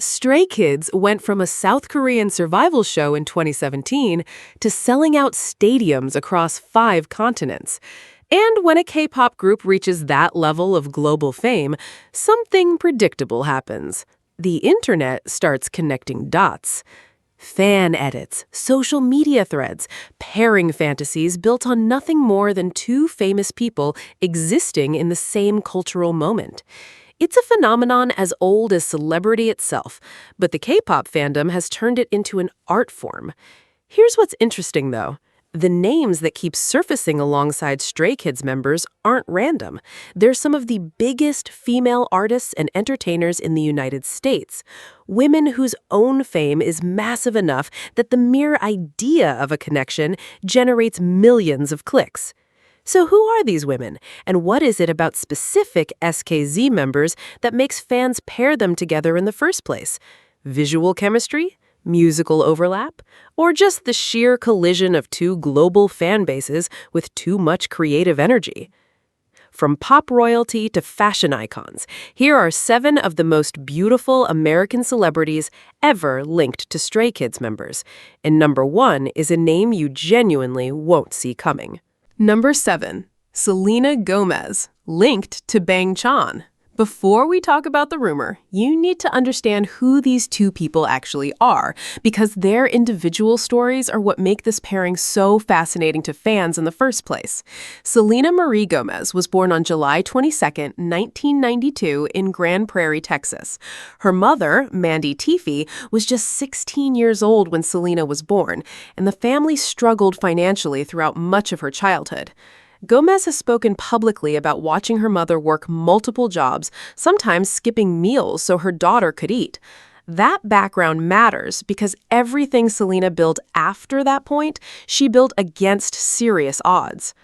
Stray Kids went from a South Korean survival show in 2017 to selling out stadiums across 5 continents. And when a K-pop group reaches that level of global fame, something predictable happens. The internet starts connecting dots. Fan edits, social media threads, pairing fantasies built on nothing more than 2 famous people existing in the same cultural moment. It's a phenomenon as old as celebrity itself, but the K-pop fandom has turned it into an art form. Here's what's interesting, though. The names that keep surfacing alongside Stray Kids members aren't random. They're some of the biggest female artists and entertainers in the United States. Women whose own fame is massive enough that the mere idea of a connection generates millions of clicks. So who are these women, and what is it about specific SKZ members that makes fans pair them together in the first place? Visual chemistry? Musical overlap? Or just the sheer collision of 2 global fan bases with too much creative energy? From pop royalty to fashion icons, here are 7 of the most beautiful American celebrities ever linked to Stray Kids members. And number 1 is a name you genuinely won't see coming. Number 7. Selena Gomez, linked to Bang Chan. Before we talk about the rumor, you need to understand who these 2 people actually are, because their individual stories are what make this pairing so fascinating to fans in the first place. Selena Marie Gomez was born on July 22, 1992 in Grand Prairie, Texas. Her mother, Mandy Teefey, was just 16 years old when Selena was born, and the family struggled financially throughout much of her childhood. Gomez has spoken publicly about watching her mother work multiple jobs, sometimes skipping meals so her daughter could eat. That background matters because everything Selena built after that point, she built against serious odds.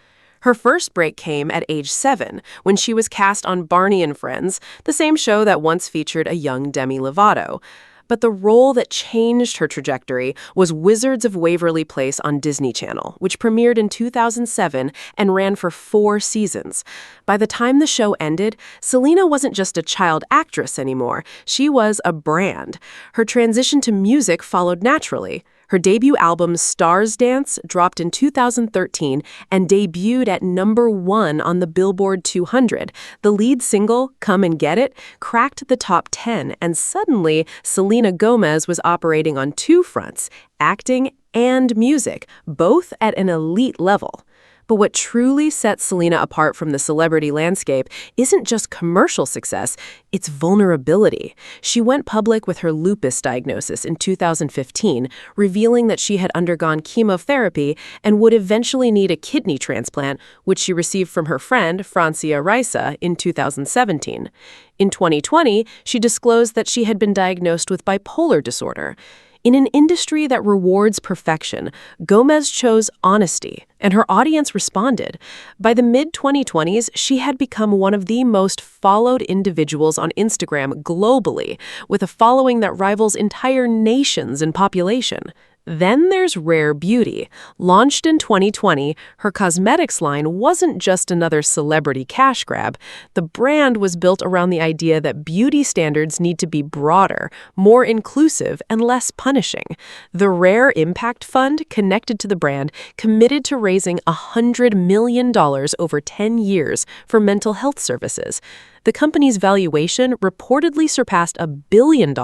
Her first break came at age 7, when she was cast on Barney and Friends, the same show that once featured a young Demi Lovato. But the role that changed her trajectory was Wizards of Waverly Place on Disney Channel, which premiered in 2007 and ran for 4 seasons. By the time the show ended, Selena wasn't just a child actress anymore. She was a brand. Her transition to music followed naturally. Her debut album, Stars Dance, dropped in 2013 and debuted at number 1 on the Billboard 200. The lead single, Come and Get It, cracked the top 10, and suddenly, Selena Gomez was operating on 2 fronts, acting and music, both at an elite level. But what truly sets Selena apart from the celebrity landscape isn't just commercial success, it's vulnerability. She went public with her lupus diagnosis in 2015, revealing that she had undergone chemotherapy and would eventually need a kidney transplant, which she received from her friend, Francia Raisa, in 2017. In 2020, she disclosed that she had been diagnosed with bipolar disorder. In an industry that rewards perfection, Gomez chose honesty, and her audience responded. By the mid-2020s, she had become one of the most followed individuals on Instagram globally, with a following that rivals entire nations in population. Then there's Rare Beauty. Launched in 2020, her cosmetics line wasn't just another celebrity cash grab. The brand was built around the idea that beauty standards need to be broader, more inclusive, and less punishing. The Rare Impact Fund, connected to the brand, committed to raising $100 million over 10 years for mental health services. The company's valuation reportedly surpassed $1 billion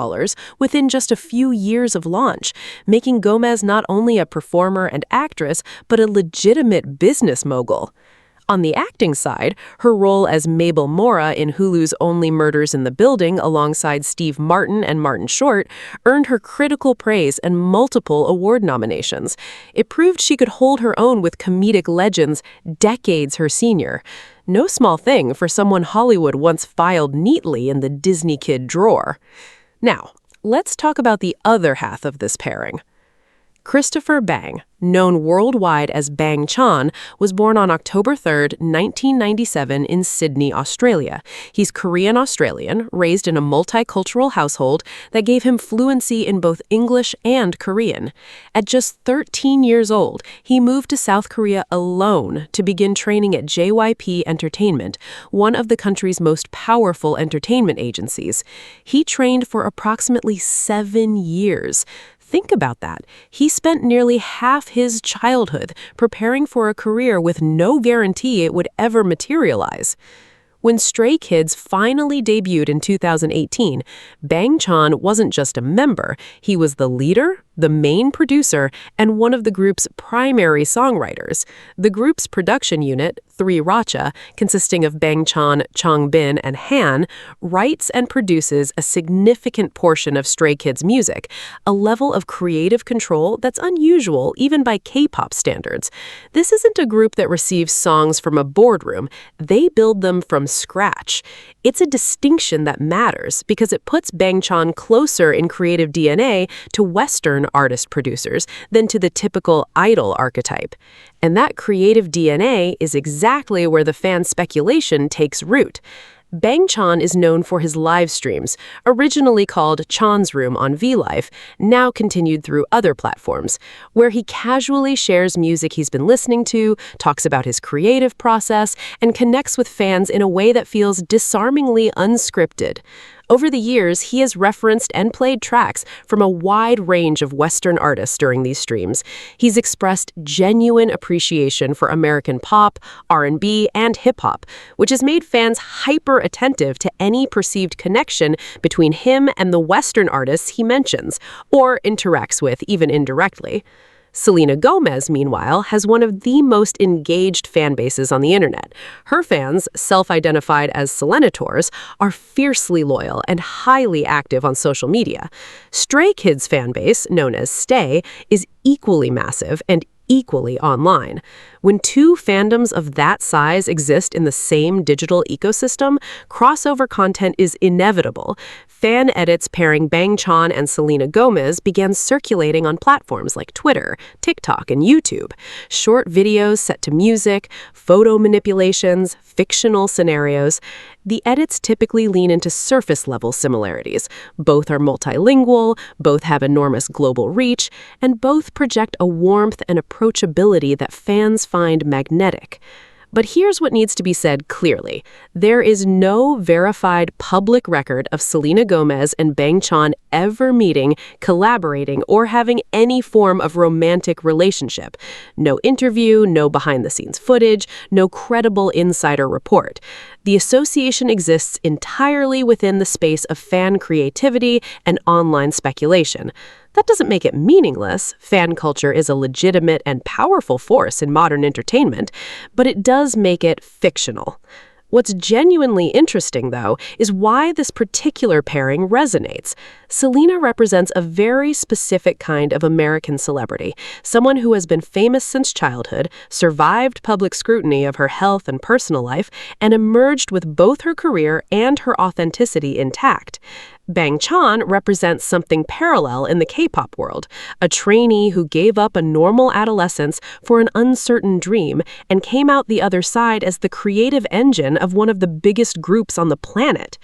within just a few years of launch, making Gomez not only a performer and actress, but a legitimate business mogul. On the acting side, her role as Mabel Mora in Hulu's Only Murders in the Building alongside Steve Martin and Martin Short earned her critical praise and multiple award nominations. It proved she could hold her own with comedic legends decades her senior. No small thing for someone Hollywood once filed neatly in the Disney Kid drawer. Now, let's talk about the other half of this pairing. Christopher Bang, known worldwide as Bang Chan, was born on October 3, 1997 in Sydney, Australia. He's Korean-Australian, raised in a multicultural household that gave him fluency in both English and Korean. At just 13 years old, he moved to South Korea alone to begin training at JYP Entertainment, one of the country's most powerful entertainment agencies. He trained for approximately 7 years. Think about that. He spent nearly half his childhood preparing for a career with no guarantee it would ever materialize. When Stray Kids finally debuted in 2018, Bang Chan wasn't just a member, he was the leader, the main producer, and one of the group's primary songwriters. The group's production unit, 3RACHA, consisting of Bang Chan, Changbin, and Han, writes and produces a significant portion of Stray Kids' music, a level of creative control that's unusual even by K-pop standards. This isn't a group that receives songs from a boardroom, they build them from scratch. It's a distinction that matters because it puts Bang Chan closer in creative DNA to Western artist-producers than to the typical idol archetype. And that creative DNA is exactly where the fan speculation takes root. Bang Chan is known for his live streams, originally called Chan's Room on VLive, now continued through other platforms, where he casually shares music he's been listening to, talks about his creative process, and connects with fans in a way that feels disarmingly unscripted. Over the years, he has referenced and played tracks from a wide range of Western artists during these streams. He's expressed genuine appreciation for American pop, R&B, and hip-hop, which has made fans hyper-attentive to any perceived connection between him and the Western artists he mentions, or interacts with even indirectly. Selena Gomez, meanwhile, has one of the most engaged fan bases on the internet. Her fans, self-identified as Selenators, are fiercely loyal and highly active on social media. Stray Kids' fan base, known as Stay, is equally massive and equally online. When two fandoms of that size exist in the same digital ecosystem, crossover content is inevitable. Fan edits pairing Bang Chan and Selena Gomez began circulating on platforms like Twitter, TikTok, and YouTube. Short videos set to music, photo manipulations, fictional scenarios. The edits typically lean into surface-level similarities. Both are multilingual, both have enormous global reach, and both project a warmth and approachability that fans find magnetic. But here's what needs to be said clearly. There is no verified public record of Selena Gomez and Bang Chan ever meeting, collaborating, or having any form of romantic relationship. No interview, no behind-the-scenes footage, no credible insider report. The association exists entirely within the space of fan creativity and online speculation. That doesn't make it meaningless. Fan culture is a legitimate and powerful force in modern entertainment, but it does make it fictional. What's genuinely interesting, though, is why this particular pairing resonates. Selena represents a very specific kind of American celebrity, someone who has been famous since childhood, survived public scrutiny of her health and personal life, and emerged with both her career and her authenticity intact. Bang Chan represents something parallel in the K-pop world, a trainee who gave up a normal adolescence for an uncertain dream and came out the other side as the creative engine of one of the biggest groups on the planet.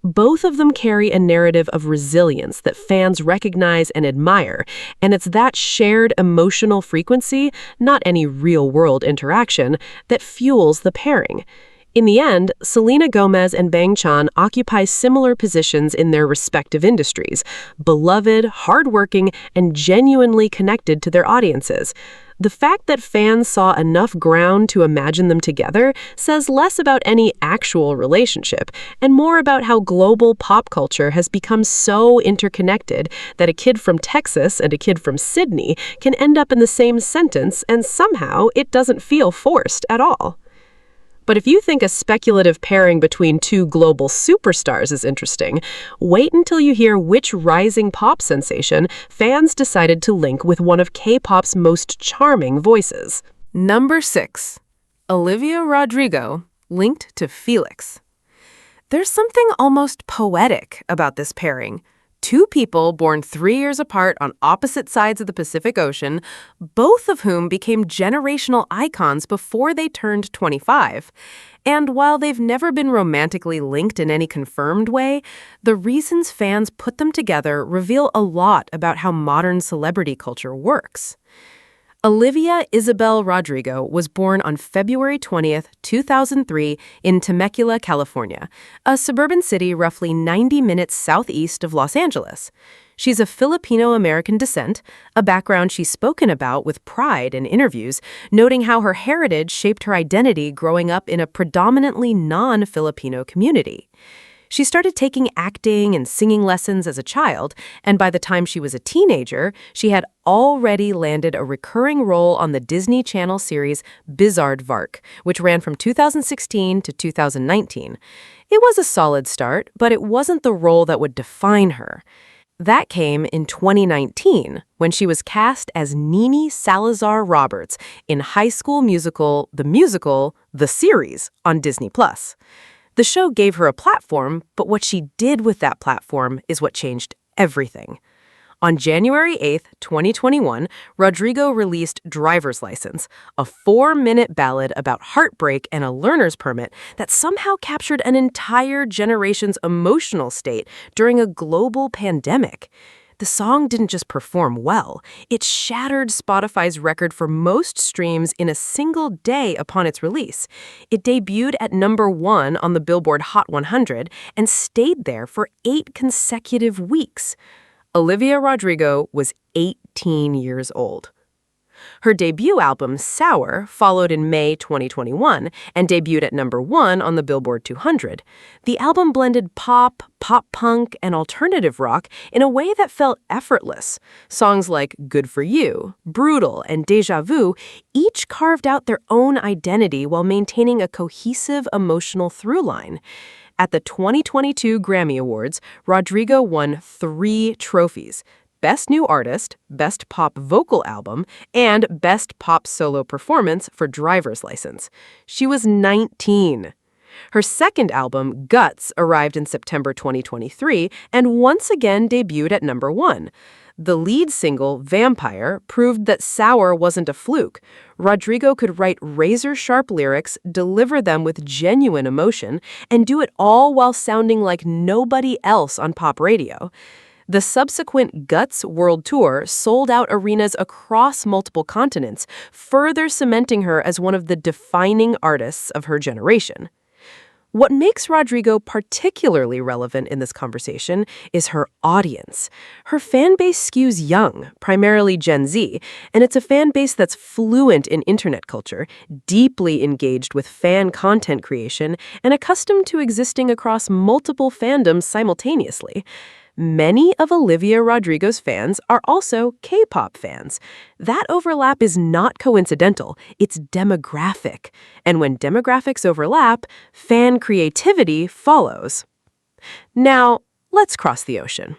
Both of them carry a narrative of resilience that fans recognize and admire, and it's that shared emotional frequency, not any real-world interaction, that fuels the pairing. In the end, Selena Gomez and Bang Chan occupy similar positions in their respective industries, beloved, hardworking, and genuinely connected to their audiences. The fact that fans saw enough ground to imagine them together says less about any actual relationship and more about how global pop culture has become so interconnected that a kid from Texas and a kid from Sydney can end up in the same sentence and somehow it doesn't feel forced at all. But if you think a speculative pairing between two global superstars is interesting, wait until you hear which rising pop sensation fans decided to link with one of K-pop's most charming voices. Number 6. Olivia Rodrigo, linked to Felix. There's something almost poetic about this pairing. Two people born 3 years apart on opposite sides of the Pacific Ocean, both of whom became generational icons before they turned 25. And while they've never been romantically linked in any confirmed way, the reasons fans put them together reveal a lot about how modern celebrity culture works. Olivia Isabel Rodrigo was born on February 20th, 2003 in Temecula, California, a suburban city roughly 90 minutes southeast of Los Angeles. She's of Filipino-American descent, a background she's spoken about with pride in interviews, noting how her heritage shaped her identity growing up in a predominantly non-Filipino community. She started taking acting and singing lessons as a child, and by the time she was a teenager, she had already landed a recurring role on the Disney Channel series Bizaardvark, which ran from 2016 to 2019. It was a solid start, but it wasn't the role that would define her. That came in 2019, when she was cast as Nini Salazar Roberts in High School Musical, The Series on Disney+. The show gave her a platform, but what she did with that platform is what changed everything. On January 8th, 2021, Rodrigo released Driver's License, a 4-minute ballad about heartbreak and a learner's permit that somehow captured an entire generation's emotional state during a global pandemic. The song didn't just perform well, it shattered Spotify's record for most streams in a single day upon its release. It debuted at #1 on the Billboard Hot 100 and stayed there for 8 consecutive weeks. Olivia Rodrigo was 18 years old. Her debut album, Sour, followed in May 2021 and debuted at #1 on the Billboard 200. The album blended pop punk, and alternative rock in a way that felt effortless. Songs like Good For You, Brutal, and Deja Vu each carved out their own identity while maintaining a cohesive emotional through line. At the 2022 Grammy Awards, Rodrigo won 3 trophies: Best New Artist, Best Pop Vocal Album, and Best Pop Solo Performance for Driver's License. She was 19. Her second album, Guts, arrived in September 2023 and once again debuted at #1. The lead single, Vampire, proved that Sour wasn't a fluke. Rodrigo could write razor-sharp lyrics, deliver them with genuine emotion, and do it all while sounding like nobody else on pop radio. The subsequent Guts World Tour sold out arenas across multiple continents, further cementing her as one of the defining artists of her generation. What makes Rodrigo particularly relevant in this conversation is her audience. Her fan base skews young, primarily Gen Z, and it's a fan base that's fluent in internet culture, deeply engaged with fan content creation, and accustomed to existing across multiple fandoms simultaneously. Many of Olivia Rodrigo's fans are also K-pop fans. That overlap is not coincidental, it's demographic. And when demographics overlap, fan creativity follows. Now, let's cross the ocean.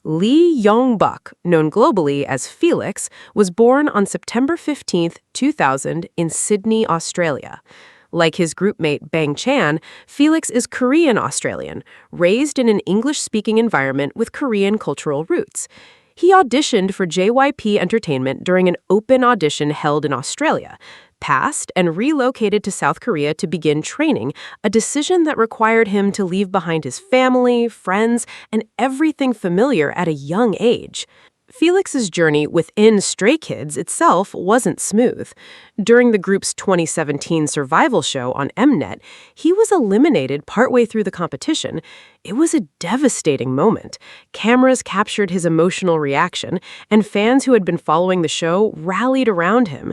Lee Yong-bak, known globally as Felix, was born on September 15, 2000 in Sydney, Australia. Like his groupmate Bang Chan, Felix is Korean-Australian, raised in an English-speaking environment with Korean cultural roots. He auditioned for JYP Entertainment during an open audition held in Australia, passed, and relocated to South Korea to begin training, a decision that required him to leave behind his family, friends, and everything familiar at a young age. Felix's journey within Stray Kids itself wasn't smooth. During the group's 2017 survival show on Mnet, he was eliminated partway through the competition. It was a devastating moment. Cameras captured his emotional reaction, and fans who had been following the show rallied around him.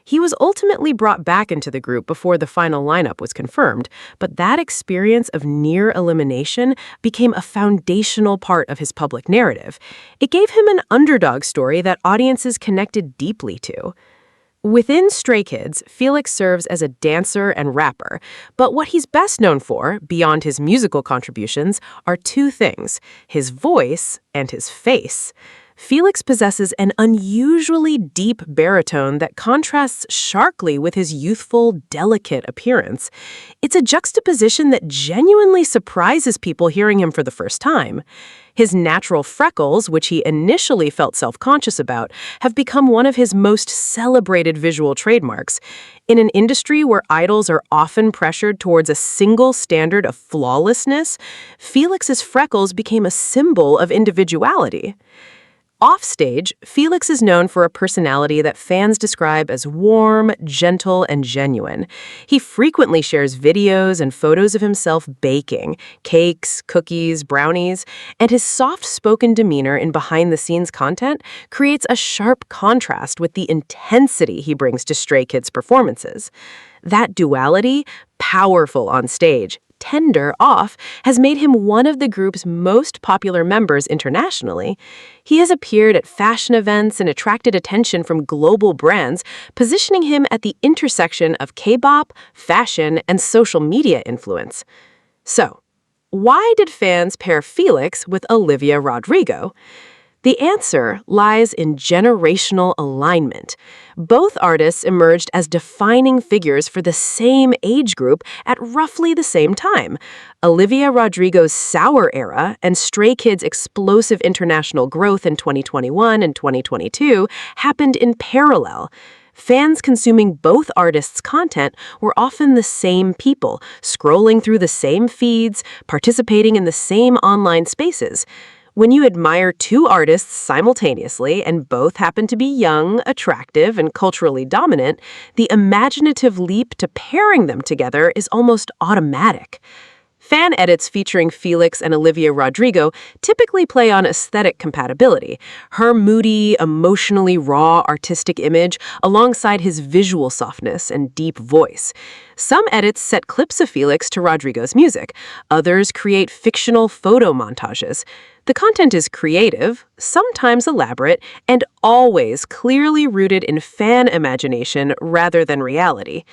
He was ultimately brought back into the group before the final lineup was confirmed, but that experience of near elimination became a foundational part of his public narrative. It gave him an underdog story that audiences connected deeply to. Within Stray Kids, Felix serves as a dancer and rapper, but what he's best known for, beyond his musical contributions, are 2 things: his voice and his face. Felix possesses an unusually deep baritone that contrasts sharply with his youthful, delicate appearance. It's a juxtaposition that genuinely surprises people hearing him for the first time. His natural freckles, which he initially felt self-conscious about, have become one of his most celebrated visual trademarks. In an industry where idols are often pressured towards a single standard of flawlessness, Felix's freckles became a symbol of individuality. Offstage, Felix is known for a personality that fans describe as warm, gentle, and genuine. He frequently shares videos and photos of himself baking, cakes, cookies, brownies, and his soft-spoken demeanor in behind-the-scenes content creates a sharp contrast with the intensity he brings to Stray Kids' performances. That duality, powerful on stage, tender off, has made him one of the group's most popular members internationally. He has appeared at fashion events and attracted attention from global brands, positioning him at the intersection of Kpop, fashion, and social media influence. So, why did fans pair Felix with Olivia Rodrigo? The answer lies in generational alignment. Both artists emerged as defining figures for the same age group at roughly the same time. Olivia Rodrigo's sour era and Stray Kids' explosive international growth in 2021 and 2022 happened in parallel. Fans consuming both artists' content were often the same people, scrolling through the same feeds, participating in the same online spaces. When you admire two artists simultaneously and both happen to be young, attractive, and culturally dominant, the imaginative leap to pairing them together is almost automatic. Fan edits featuring Felix and Olivia Rodrigo typically play on aesthetic compatibility, her moody, emotionally raw artistic image alongside his visual softness and deep voice. Some edits set clips of Felix to Rodrigo's music. Others create fictional photo montages. The content is creative, sometimes elaborate, and always clearly rooted in fan imagination rather than reality.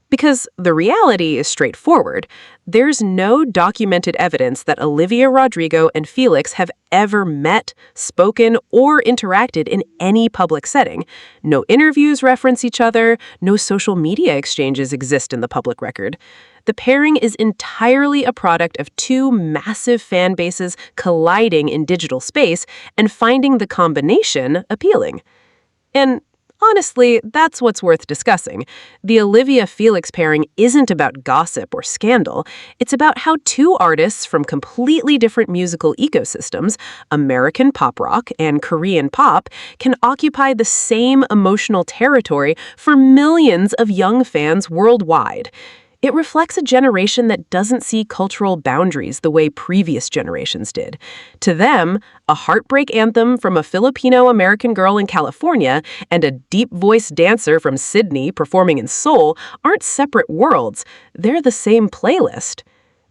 Because the reality is straightforward. There's no documented evidence that Olivia Rodrigo and Felix have ever met, spoken, or interacted in any public setting. No interviews reference each other, no social media exchanges exist in the public record. The pairing is entirely a product of two massive fan bases colliding in digital space and finding the combination appealing. And honestly, that's what's worth discussing. The Olivia-Felix pairing isn't about gossip or scandal. It's about how two artists from completely different musical ecosystems, American pop rock and Korean pop, can occupy the same emotional territory for millions of young fans worldwide. It reflects a generation that doesn't see cultural boundaries the way previous generations did. To them, a heartbreak anthem from a Filipino-American girl in California and a deep-voiced dancer from Sydney performing in Seoul aren't separate worlds. They're the same playlist.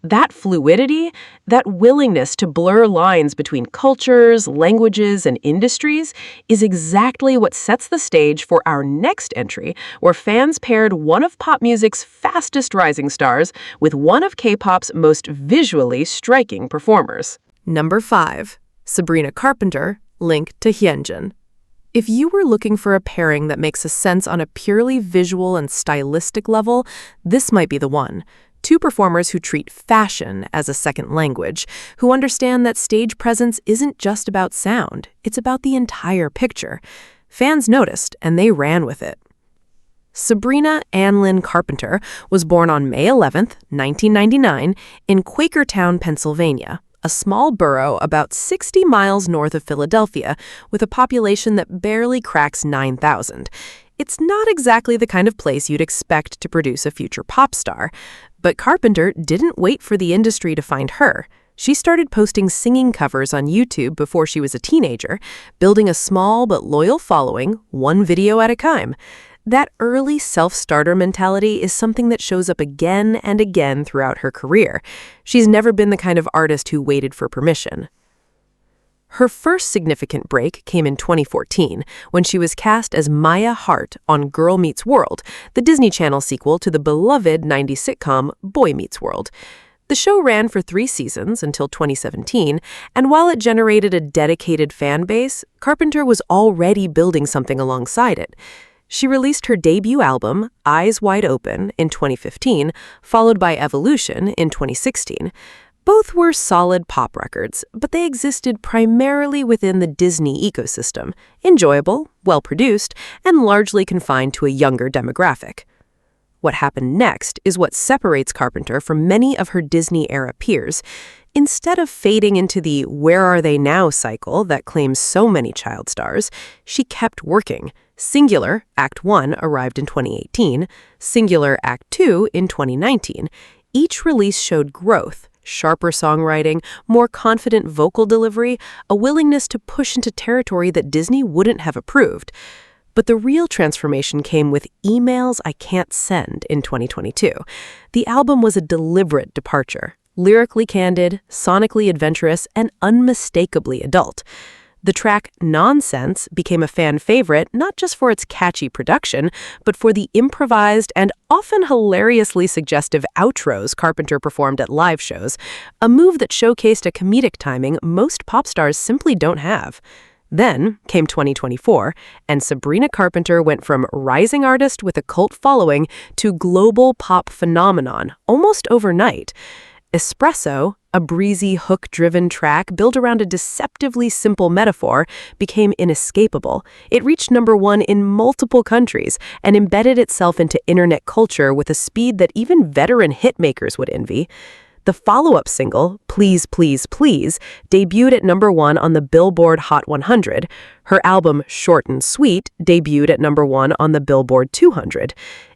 That fluidity, that willingness to blur lines between cultures, languages, and industries is exactly what sets the stage for our next entry, where fans paired one of pop music's fastest rising stars with one of K-pop's most visually striking performers. Number 5. Sabrina Carpenter, linked to Hyunjin. If you were looking for a pairing that makes sense on a purely visual and stylistic level, this might be the one. Two performers who treat fashion as a second language, who understand that stage presence isn't just about sound, it's about the entire picture. Fans noticed, and they ran with it. Sabrina Annlyn Carpenter was born on May 11, 1999, in Quakertown, Pennsylvania, a small borough about 60 miles north of Philadelphia, with a population that barely cracks 9,000. It's not exactly the kind of place you'd expect to produce a future pop star. But Carpenter didn't wait for the industry to find her. She started posting singing covers on YouTube before she was a teenager, building a small but loyal following, one video at a time. That early self-starter mentality is something that shows up again and again throughout her career. She's never been the kind of artist who waited for permission. Her first significant break came in 2014, when she was cast as Maya Hart on Girl Meets World, the Disney Channel sequel to the beloved 90s sitcom Boy Meets World. The show ran for 3 seasons until 2017, and while it generated a dedicated fan base, Carpenter was already building something alongside it. She released her debut album, Eyes Wide Open, in 2015, followed by Evolution in 2016. Both were solid pop records, but they existed primarily within the Disney ecosystem, enjoyable, well-produced, and largely confined to a younger demographic. What happened next is what separates Carpenter from many of her Disney-era peers. Instead of fading into the where are they now cycle that claims so many child stars, she kept working. Singular, Act 1, arrived in 2018, Singular, Act 2, in 2019. Each release showed growth, sharper songwriting, more confident vocal delivery, a willingness to push into territory that Disney wouldn't have approved. But the real transformation came with Emails I Can't Send in 2022. The album was a deliberate departure, lyrically candid, sonically adventurous, and unmistakably adult. The track Nonsense became a fan favorite not just for its catchy production, but for the improvised and often hilariously suggestive outros Carpenter performed at live shows, a move that showcased a comedic timing most pop stars simply don't have. Then came 2024, and Sabrina Carpenter went from rising artist with a cult following to global pop phenomenon almost overnight. Espresso, a breezy, hook-driven track built around a deceptively simple metaphor, became inescapable. It reached #1 in multiple countries and embedded itself into internet culture with a speed that even veteran hitmakers would envy. The follow-up single, Please, Please, Please, debuted at #1 on the Billboard Hot 100. Her album, Short and Sweet, debuted at #1 on the Billboard 200.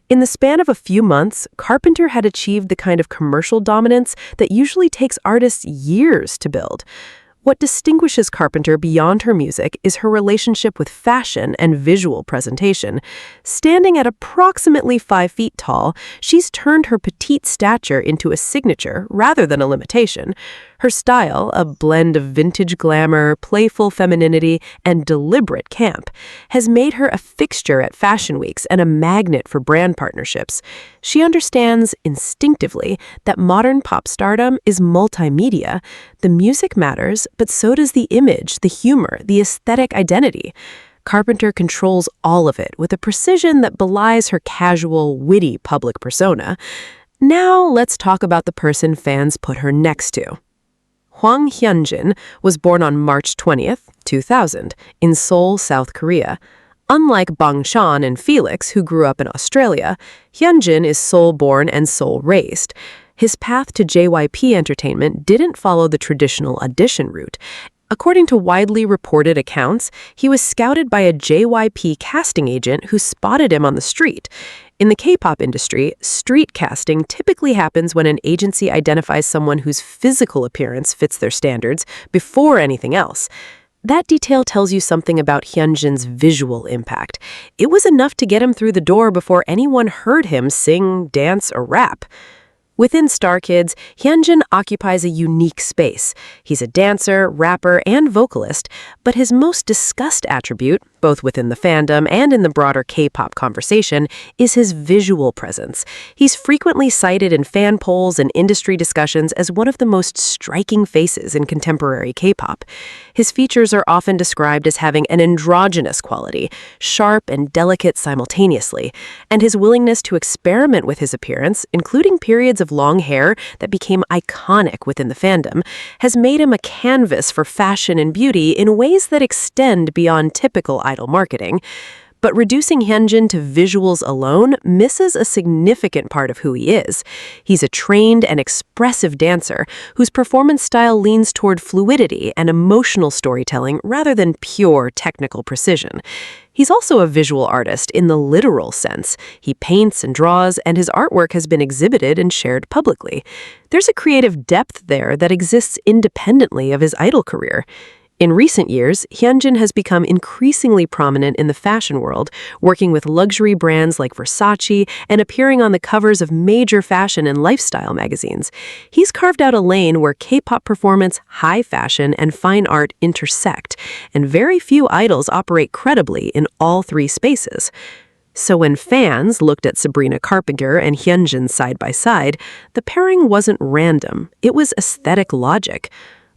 In the span of a few months, Carpenter had achieved the kind of commercial dominance that usually takes artists years to build. What distinguishes Carpenter beyond her music is her relationship with fashion and visual presentation. Standing at approximately 5 feet tall, she's turned her petite stature into a signature rather than a limitation. Her style, a blend of vintage glamour, playful femininity, and deliberate camp, has made her a fixture at fashion weeks and a magnet for brand partnerships. She understands instinctively that modern pop stardom is multimedia. The music matters, but so does the image, the humor, the aesthetic identity. Carpenter controls all of it with a precision that belies her casual, witty public persona. Now let's talk about the person fans put her next to. Hyunjin was born on March 20th, 2000, in Seoul, South Korea. Unlike Bangshan and Felix, who grew up in Australia, Hyunjin is Seoul-born and Seoul-raised. His path to JYP Entertainment didn't follow the traditional audition route. According to widely reported accounts, he was scouted by a JYP casting agent who spotted him on the street. In the K-pop industry, street casting typically happens when an agency identifies someone whose physical appearance fits their standards before anything else. That detail tells you something about Hyunjin's visual impact. It was enough to get him through the door before anyone heard him sing, dance, or rap. Within Star Kids, Hyunjin occupies a unique space. He's a dancer, rapper, and vocalist, but his most discussed attribute, both within the fandom and in the broader K-pop conversation, is his visual presence. He's frequently cited in fan polls and industry discussions as one of the most striking faces in contemporary K-pop. His features are often described as having an androgynous quality, sharp and delicate simultaneously, and his willingness to experiment with his appearance, including periods of long hair that became iconic within the fandom, has made him a canvas for fashion and beauty in ways that extend beyond typical idol marketing. But reducing Hyunjin to visuals alone misses a significant part of who he is. He's a trained and expressive dancer whose performance style leans toward fluidity and emotional storytelling rather than pure technical precision. He's also a visual artist in the literal sense. He paints and draws, and his artwork has been exhibited and shared publicly. There's a creative depth there that exists independently of his idol career. In recent years, Hyunjin has become increasingly prominent in the fashion world, working with luxury brands like Versace and appearing on the covers of major fashion and lifestyle magazines. He's carved out a lane where K-pop performance, high fashion, and fine art intersect, and very few idols operate credibly in all three spaces. So when fans looked at Sabrina Carpenter and Hyunjin side by side, the pairing wasn't random. It was aesthetic logic.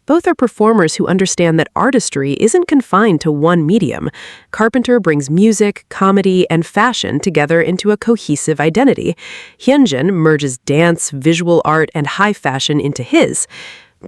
Both are performers who understand that artistry isn't confined to one medium. Carpenter brings music, comedy, and fashion together into a cohesive identity. Hyunjin merges dance, visual art, and high fashion into his.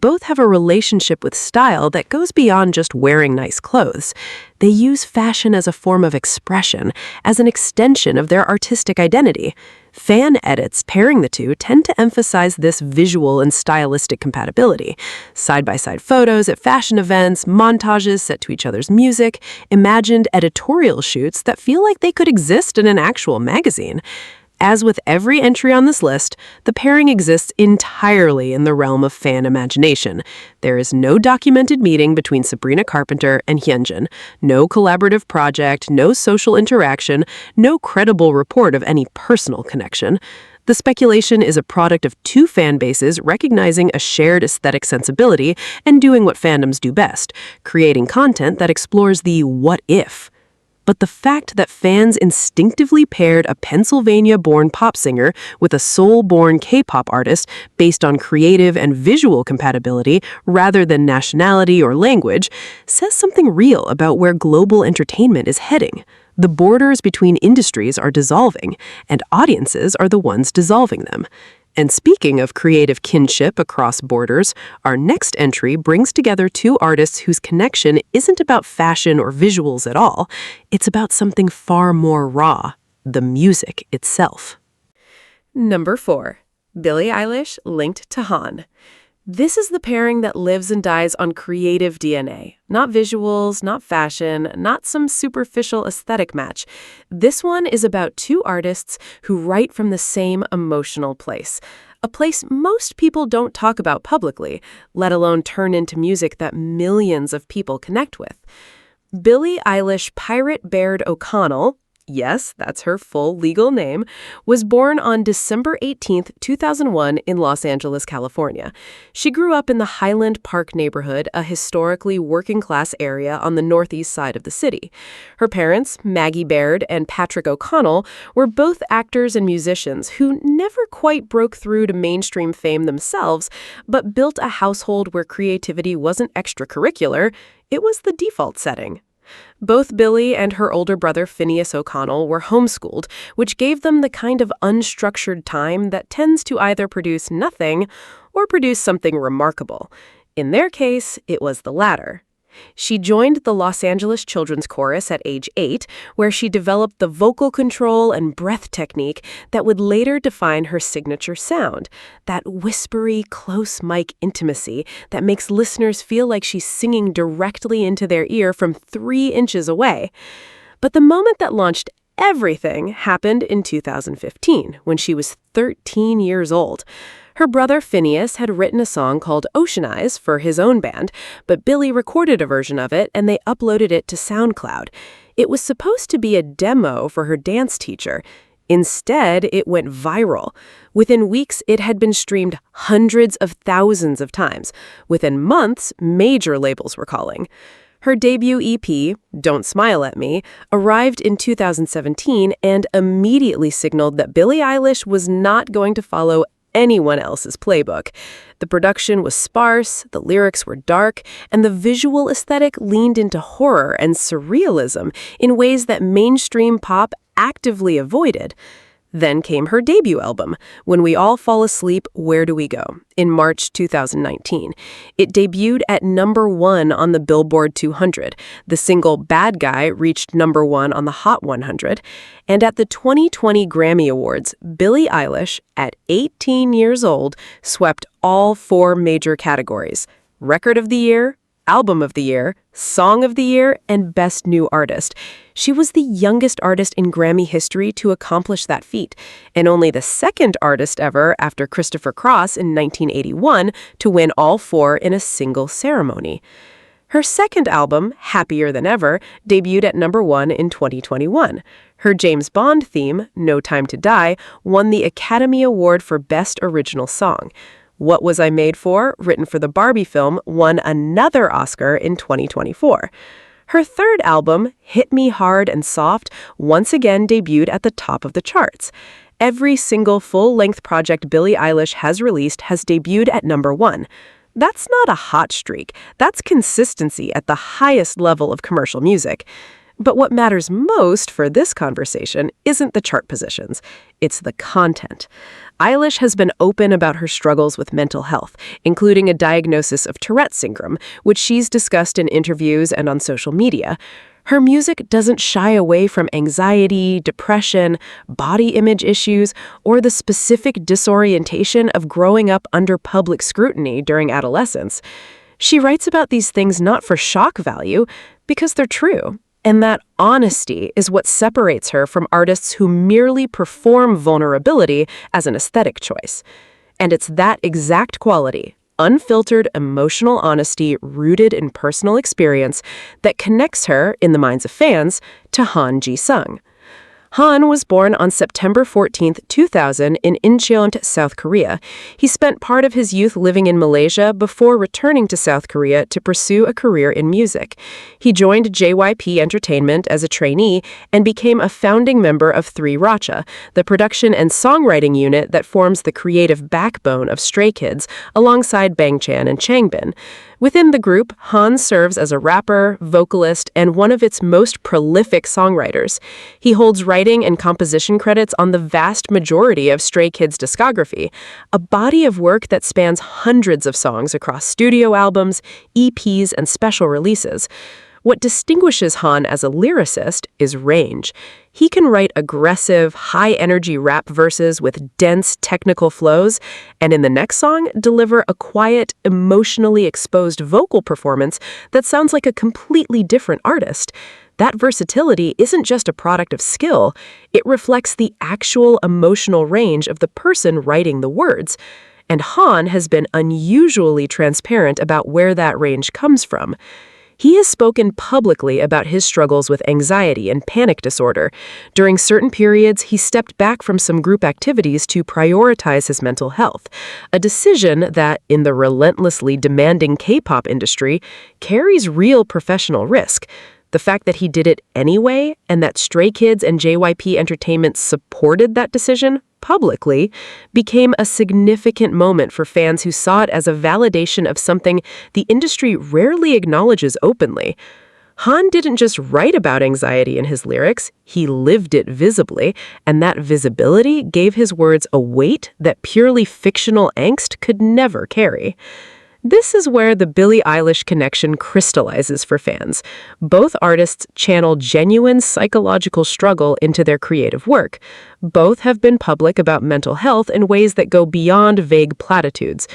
Both have a relationship with style that goes beyond just wearing nice clothes. They use fashion as a form of expression, as an extension of their artistic identity. Fan edits pairing the two tend to emphasize this visual and stylistic compatibility. Side-by-side photos at fashion events, montages set to each other's music, imagined editorial shoots that feel like they could exist in an actual magazine. As with every entry on this list, the pairing exists entirely in the realm of fan imagination. There is no documented meeting between Sabrina Carpenter and Hyunjin, no collaborative project, no social interaction, no credible report of any personal connection. The speculation is a product of two fan bases recognizing a shared aesthetic sensibility and doing what fandoms do best, creating content that explores the what if. But the fact that fans instinctively paired a Pennsylvania-born pop singer with a Seoul-born K-pop artist based on creative and visual compatibility rather than nationality or language says something real about where global entertainment is heading. The borders between industries are dissolving, and audiences are the ones dissolving them. And speaking of creative kinship across borders, our next entry brings together two artists whose connection isn't about fashion or visuals at all. It's about something far more raw, the music itself. Number 4. Billie Eilish linked to Han. This is the pairing that lives and dies on creative DNA. Not visuals, not fashion, not some superficial aesthetic match. This one is about two artists who write from the same emotional place. A place most people don't talk about publicly, let alone turn into music that millions of people connect with. Billie Eilish Pirate Baird O'Connell, yes, that's her full legal name, was born on December 18, 2001 in Los Angeles, California. She grew up in the Highland Park neighborhood, a historically working-class area on the northeast side of the city. Her parents, Maggie Baird and Patrick O'Connell, were both actors and musicians who never quite broke through to mainstream fame themselves, but built a household where creativity wasn't extracurricular, it was the default setting. Both Billie and her older brother Phineas O'Connell were homeschooled, which gave them the kind of unstructured time that tends to either produce nothing or produce something remarkable. In their case, it was the latter. She joined the Los Angeles Children's Chorus at age 8, where she developed the vocal control and breath technique that would later define her signature sound, that whispery, close mic intimacy that makes listeners feel like she's singing directly into their ear from 3 inches away. But the moment that launched everything happened in 2015, when she was 13 years old. Her brother Phineas had written a song called Ocean Eyes for his own band, but Billie recorded a version of it and they uploaded it to SoundCloud. It was supposed to be a demo for her dance teacher. Instead, it went viral. Within weeks, it had been streamed hundreds of thousands of times. Within months, major labels were calling. Her debut EP, Don't Smile at Me, arrived in 2017 and immediately signaled that Billie Eilish was not going to follow anyone else's playbook. The production was sparse, the lyrics were dark, and the visual aesthetic leaned into horror and surrealism in ways that mainstream pop actively avoided. Then came her debut album, When We All Fall Asleep, Where Do We Go?, in March 2019. It debuted at number 1 on the Billboard 200. The single Bad Guy reached number 1 on the Hot 100. And at the 2020 Grammy Awards, Billie Eilish, at 18 years old, swept all 4 major categories: Record of the Year, Album of the Year, Song of the Year, and Best New Artist. She was the youngest artist in Grammy history to accomplish that feat, and only the second artist ever after Christopher Cross in 1981 to win all 4 in a single ceremony. Her second album, Happier Than Ever, debuted at number 1 in 2021. Her James Bond theme, No Time to Die, won the Academy Award for Best Original Song. What Was I Made For?, written for the Barbie film, won another Oscar in 2024. Her third album, Hit Me Hard and Soft, once again debuted at the top of the charts. Every single full-length project Billie Eilish has released has debuted at #1. That's not a hot streak. That's consistency at the highest level of commercial music. But what matters most for this conversation isn't the chart positions. It's the content. Eilish has been open about her struggles with mental health, including a diagnosis of Tourette syndrome, which she's discussed in interviews and on social media. Her music doesn't shy away from anxiety, depression, body image issues, or the specific disorientation of growing up under public scrutiny during adolescence. She writes about these things not for shock value, because they're true. And that honesty is what separates her from artists who merely perform vulnerability as an aesthetic choice. And it's that exact quality, unfiltered emotional honesty rooted in personal experience, that connects her, in the minds of fans, to Han Ji-sung. Han was born on September 14, 2000 in Incheon, South Korea. He spent part of his youth living in Malaysia before returning to South Korea to pursue a career in music. He joined JYP Entertainment as a trainee and became a founding member of 3RACHA, the production and songwriting unit that forms the creative backbone of Stray Kids, alongside Bangchan and Changbin. Within the group, Han serves as a rapper, vocalist, and one of its most prolific songwriters. He holds writing and composition credits on the vast majority of Stray Kids' discography, a body of work that spans hundreds of songs across studio albums, EPs, and special releases. What distinguishes Han as a lyricist is range. He can write aggressive, high-energy rap verses with dense, technical flows, and in the next song, deliver a quiet, emotionally exposed vocal performance that sounds like a completely different artist. That versatility isn't just a product of skill, it reflects the actual emotional range of the person writing the words. And Han has been unusually transparent about where that range comes from. He has spoken publicly about his struggles with anxiety and panic disorder. During certain periods, he stepped back from some group activities to prioritize his mental health, a decision that, in the relentlessly demanding K-pop industry, carries real professional risk. The fact that he did it anyway, and that Stray Kids and JYP Entertainment supported that decision publicly, became a significant moment for fans who saw it as a validation of something the industry rarely acknowledges openly. Han didn't just write about anxiety in his lyrics, he lived it visibly, and that visibility gave his words a weight that purely fictional angst could never carry. This is where the Billie Eilish connection crystallizes for fans. Both artists channel genuine psychological struggle into their creative work. Both have been public about mental health in ways that go beyond vague platitudes.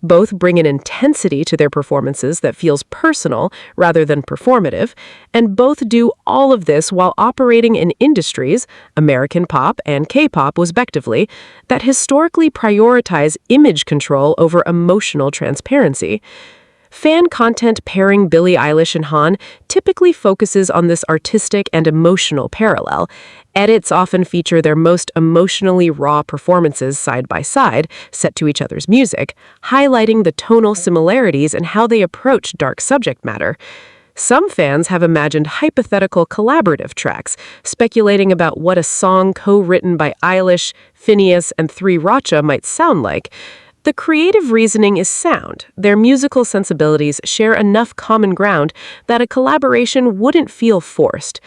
Both bring an intensity to their performances that feels personal rather than performative, and both do all of this while operating in industries, American pop and K-pop respectively, that historically prioritize image control over emotional transparency. Fan content pairing Billie Eilish and Han typically focuses on this artistic and emotional parallel. Edits often feature their most emotionally raw performances side by side, set to each other's music, highlighting the tonal similarities and how they approach dark subject matter. Some fans have imagined hypothetical collaborative tracks, speculating about what a song co-written by Eilish, Phineas, and 3RACHA might sound like. The creative reasoning is sound. Their musical sensibilities share enough common ground that a collaboration wouldn't feel forced.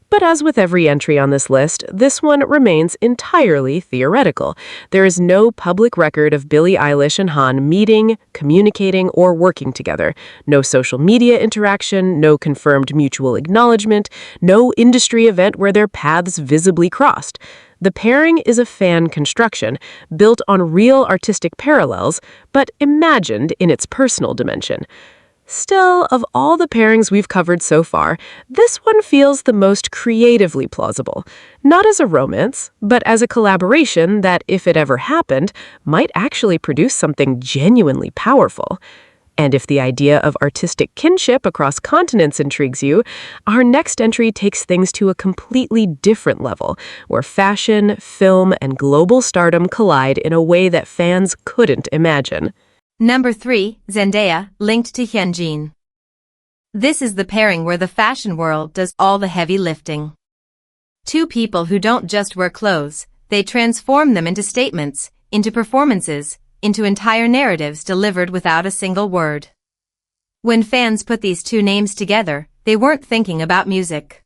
But as with every entry on this list, this one remains entirely theoretical. There is no public record of Billie Eilish and Han meeting, communicating, or working together. No social media interaction, no confirmed mutual acknowledgement, no industry event where their paths visibly crossed. The pairing is a fan construction, built on real artistic parallels, but imagined in its personal dimension. Still, of all the pairings we've covered so far, this one feels the most creatively plausible. Not as a romance, but as a collaboration that, if it ever happened, might actually produce something genuinely powerful. And if the idea of artistic kinship across continents intrigues you, our next entry takes things to a completely different level, where fashion, film, and global stardom collide in a way that fans couldn't imagine. Number 3, Zendaya, linked to Hyunjin. This is the pairing where the fashion world does all the heavy lifting. Two people who don't just wear clothes, they transform them into statements, into performances, into entire narratives delivered without a single word. When fans put these two names together, they weren't thinking about music.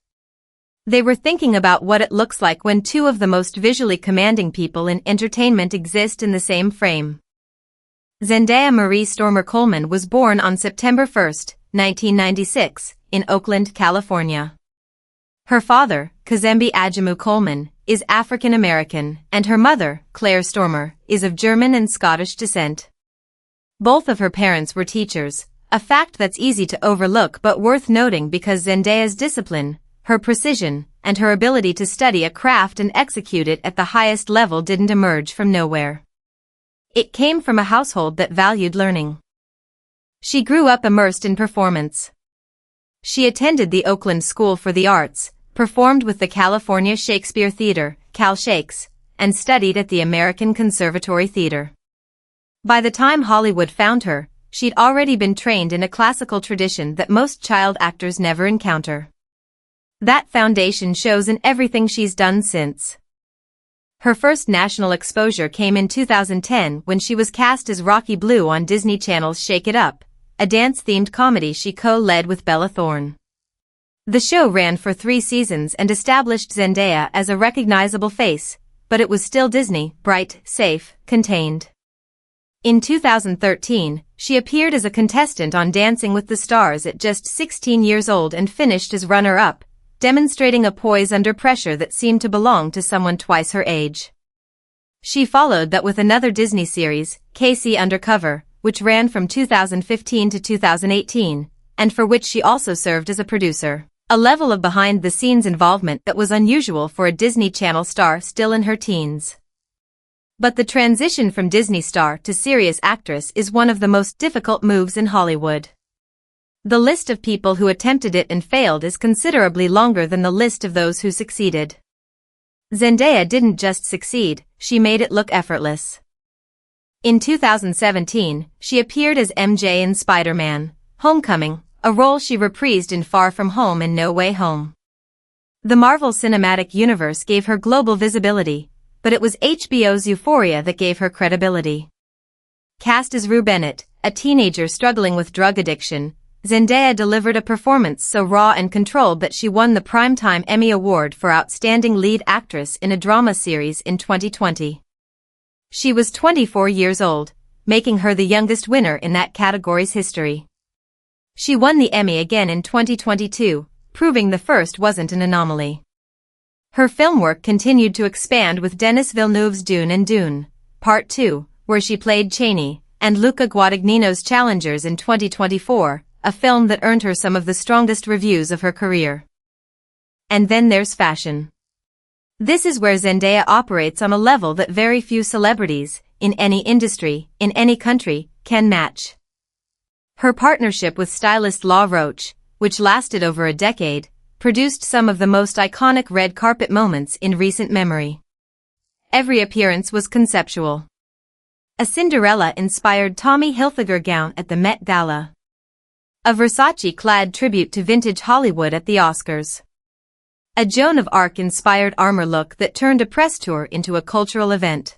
They were thinking about what it looks like when two of the most visually commanding people in entertainment exist in the same frame. Zendaya Marie Stormer Coleman was born on September 1, 1996, in Oakland, California. Her father, Kazembe Ajamu Coleman, is African American, and her mother, Claire Stormer, is of German and Scottish descent. Both of her parents were teachers, a fact that's easy to overlook but worth noting because Zendaya's discipline, her precision, and her ability to study a craft and execute it at the highest level didn't emerge from nowhere. It came from a household that valued learning. She grew up immersed in performance. She attended the Oakland School for the Arts, performed with the California Shakespeare Theater, Cal Shakes, and studied at the American Conservatory Theater. By the time Hollywood found her, she'd already been trained in a classical tradition that most child actors never encounter. That foundation shows in everything she's done since. Her first national exposure came in 2010 when she was cast as Rocky Blue on Disney Channel's Shake It Up, a dance-themed comedy she co-led with Bella Thorne. The show ran for 3 seasons and established Zendaya as a recognizable face, but it was still Disney, bright, safe, contained. In 2013, she appeared as a contestant on Dancing with the Stars at just 16 years old and finished as runner-up, demonstrating a poise under pressure that seemed to belong to someone twice her age. She followed that with another Disney series, KC Undercover, which ran from 2015 to 2018, and for which she also served as a producer, a level of behind-the-scenes involvement that was unusual for a Disney Channel star still in her teens. But the transition from Disney star to serious actress is one of the most difficult moves in Hollywood. The list of people who attempted it and failed is considerably longer than the list of those who succeeded. Zendaya didn't just succeed, she made it look effortless. In 2017, she appeared as MJ in Spider-Man: Homecoming, a role she reprised in Far From Home and No Way Home. The Marvel Cinematic Universe gave her global visibility, but it was HBO's Euphoria that gave her credibility. Cast as Rue Bennett, a teenager struggling with drug addiction, Zendaya delivered a performance so raw and controlled that she won the Primetime Emmy Award for Outstanding Lead Actress in a Drama Series in 2020. She was 24 years old, making her the youngest winner in that category's history. She won the Emmy again in 2022, proving the first wasn't an anomaly. Her film work continued to expand with Denis Villeneuve's Dune and Dune, Part 2, where she played Cheney, and Luca Guadagnino's Challengers in 2024, a film that earned her some of the strongest reviews of her career. And then there's fashion. This is where Zendaya operates on a level that very few celebrities, in any industry, in any country, can match. Her partnership with stylist Law Roach, which lasted over a decade, produced some of the most iconic red carpet moments in recent memory. Every appearance was conceptual. A Cinderella-inspired Tommy Hilfiger gown at the Met Gala. A Versace-clad tribute to vintage Hollywood at the Oscars. A Joan of Arc-inspired armor look that turned a press tour into a cultural event.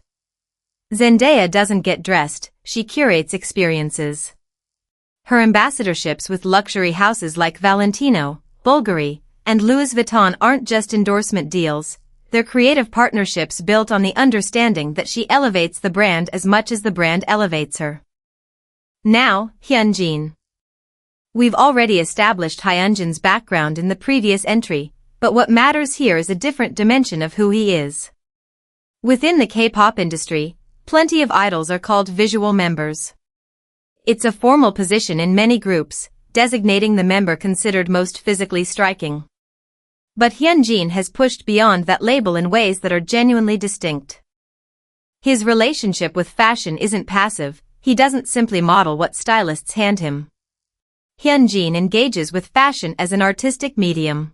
Zendaya doesn't get dressed, she curates experiences. Her ambassadorships with luxury houses like Valentino, Bulgari, and Louis Vuitton aren't just endorsement deals, they're creative partnerships built on the understanding that she elevates the brand as much as the brand elevates her. Now, Hyunjin. We've already established Hyunjin's background in the previous entry, but what matters here is a different dimension of who he is. Within the K-pop industry, plenty of idols are called visual members. It's a formal position in many groups, designating the member considered most physically striking. But Hyunjin has pushed beyond that label in ways that are genuinely distinct. His relationship with fashion isn't passive, he doesn't simply model what stylists hand him. Hyunjin engages with fashion as an artistic medium.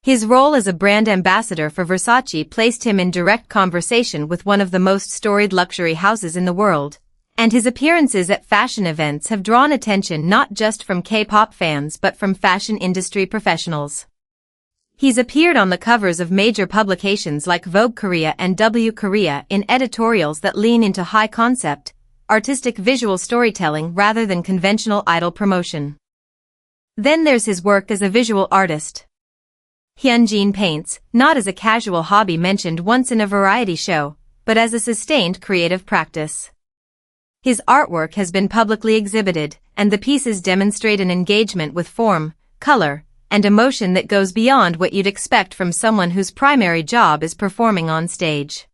His role as a brand ambassador for Versace placed him in direct conversation with one of the most storied luxury houses in the world, And his appearances at fashion events have drawn attention not just from K-pop fans but from fashion industry professionals. He's appeared on the covers of major publications like Vogue Korea and W Korea in editorials that lean into high-concept, artistic visual storytelling rather than conventional idol promotion. Then there's his work as a visual artist. Hyunjin paints, not as a casual hobby mentioned once in a variety show, but as a sustained creative practice. His artwork has been publicly exhibited, and the pieces demonstrate an engagement with form, color, and emotion that goes beyond what you'd expect from someone whose primary job is performing on stage.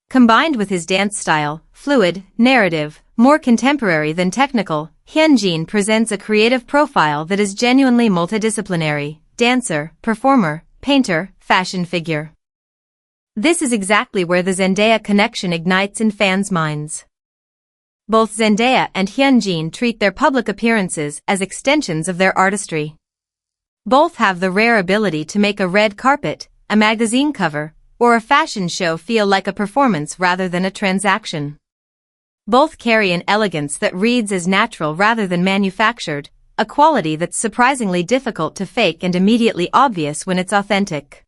Combined with his dance style, fluid, narrative, more contemporary than technical, Hyunjin presents a creative profile that is genuinely multidisciplinary: dancer, performer, painter, fashion figure. This is exactly where the Zendaya connection ignites in fans' minds. Both Zendaya and Hyunjin treat their public appearances as extensions of their artistry. Both have the rare ability to make a red carpet, a magazine cover, or a fashion show feel like a performance rather than a transaction. Both carry an elegance that reads as natural rather than manufactured, a quality that's surprisingly difficult to fake and immediately obvious when it's authentic.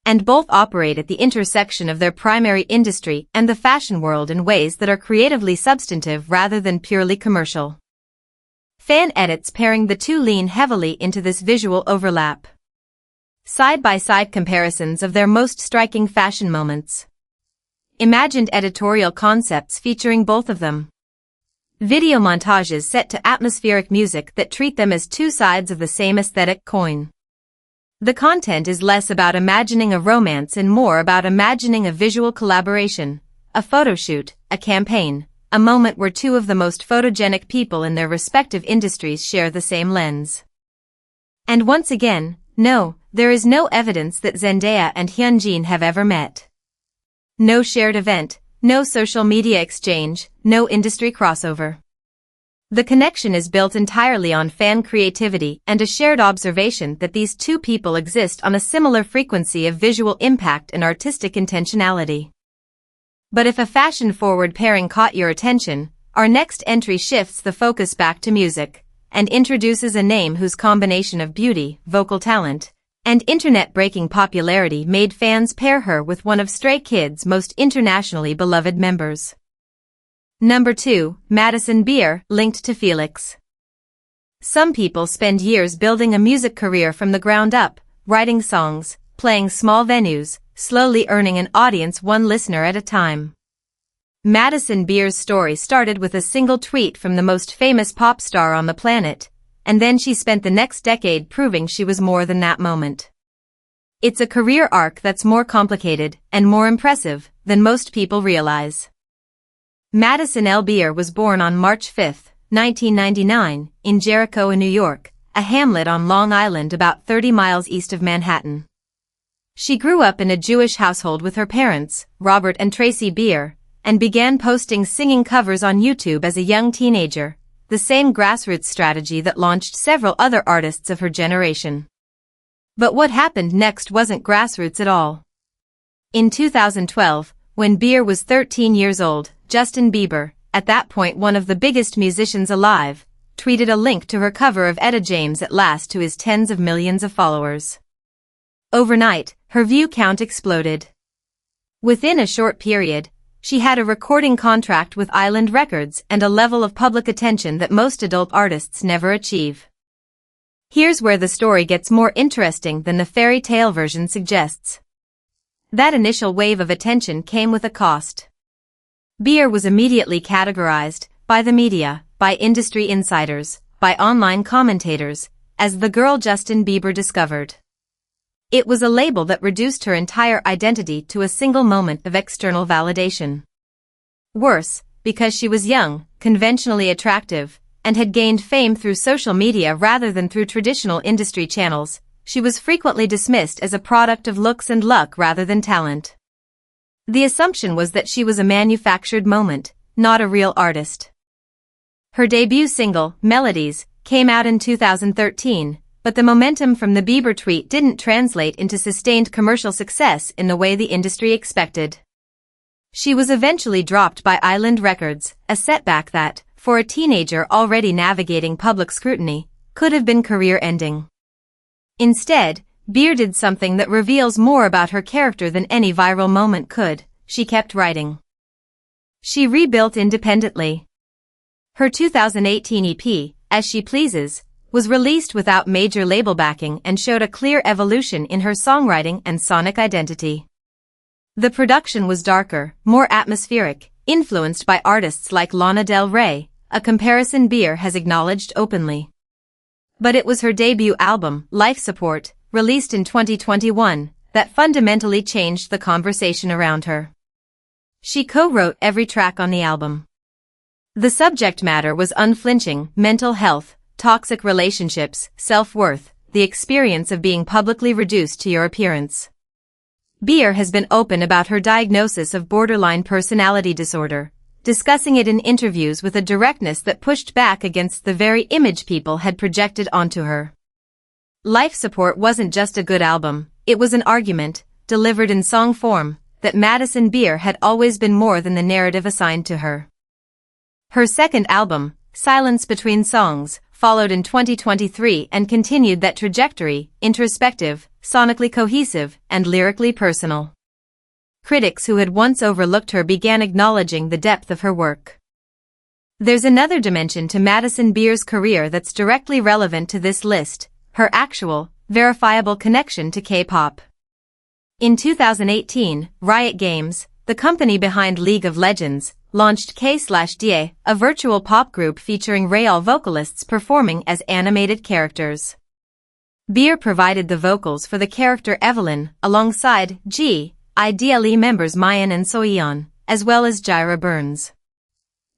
And both operate at the intersection of their primary industry and the fashion world in ways that are creatively substantive rather than purely commercial. Fan edits pairing the two lean heavily into this visual overlap. Side-by-side comparisons of their most striking fashion moments. Imagined editorial concepts featuring both of them. Video montages set to atmospheric music that treat them as two sides of the same aesthetic coin. The content is less about imagining a romance and more about imagining a visual collaboration, a photoshoot, a campaign, a moment where two of the most photogenic people in their respective industries share the same lens. And once again, no, there is no evidence that Zendaya and Hyunjin have ever met. No shared event, no social media exchange, no industry crossover. The connection is built entirely on fan creativity and a shared observation that these two people exist on a similar frequency of visual impact and artistic intentionality. But if a fashion-forward pairing caught your attention, our next entry shifts the focus back to music and introduces a name whose combination of beauty, vocal talent, and internet-breaking popularity made fans pair her with one of Stray Kids' most internationally beloved members. Number 2, Madison Beer, linked to Felix. Some people spend years building a music career from the ground up, writing songs, playing small venues, slowly earning an audience one listener at a time. Madison Beer's story started with a single tweet from the most famous pop star on the planet, and then she spent the next decade proving she was more than that moment. It's a career arc that's more complicated and more impressive than most people realize. Madison L. Beer was born on March 5, 1999, in Jericho, New York, a hamlet on Long Island about 30 miles east of Manhattan. She grew up in a Jewish household with her parents, Robert and Tracy Beer, and began posting singing covers on YouTube as a young teenager, the same grassroots strategy that launched several other artists of her generation. But what happened next wasn't grassroots at all. In 2012, when Beer was 13 years old, Justin Bieber, at that point one of the biggest musicians alive, tweeted a link to her cover of Etta James at last to his tens of millions of followers. Overnight, her view count exploded. Within a short period, she had a recording contract with Island Records and a level of public attention that most adult artists never achieve. Here's where the story gets more interesting than the fairy tale version suggests. That initial wave of attention came with a cost. Beer was immediately categorized, by the media, by industry insiders, by online commentators, as the girl Justin Bieber discovered. It was a label that reduced her entire identity to a single moment of external validation. Worse, because she was young, conventionally attractive, and had gained fame through social media rather than through traditional industry channels, she was frequently dismissed as a product of looks and luck rather than talent. The assumption was that she was a manufactured moment, not a real artist. Her debut single, Melodies, came out in 2013, but the momentum from the Bieber tweet didn't translate into sustained commercial success in the way the industry expected. She was eventually dropped by Island Records, a setback that, for a teenager already navigating public scrutiny, could have been career-ending. Instead, Beer did something that reveals more about her character than any viral moment could. She kept writing. She rebuilt independently. Her 2018 EP, As She Pleases, was released without major label backing and showed a clear evolution in her songwriting and sonic identity. The production was darker, more atmospheric, influenced by artists like Lana Del Rey, a comparison Beer has acknowledged openly. But it was her debut album, Life Support, released in 2021, that fundamentally changed the conversation around her. She co-wrote every track on the album. The subject matter was unflinching: mental health, toxic relationships, self-worth, the experience of being publicly reduced to your appearance. Beer has been open about her diagnosis of borderline personality disorder, discussing it in interviews with a directness that pushed back against the very image people had projected onto her. Life Support wasn't just a good album, it was an argument, delivered in song form, that Madison Beer had always been more than the narrative assigned to her. Her second album, Silence Between Songs, followed in 2023 and continued that trajectory: introspective, sonically cohesive, and lyrically personal. Critics who had once overlooked her began acknowledging the depth of her work. There's another dimension to Madison Beer's career that's directly relevant to this list: her actual, verifiable connection to K-pop. In 2018, Riot Games, the company behind League of Legends, launched K/DA, a virtual pop group featuring real vocalists performing as animated characters. Beer provided the vocals for the character Evelyn, alongside IDLE members Mayan and Soyeon, as well as Jira Burns.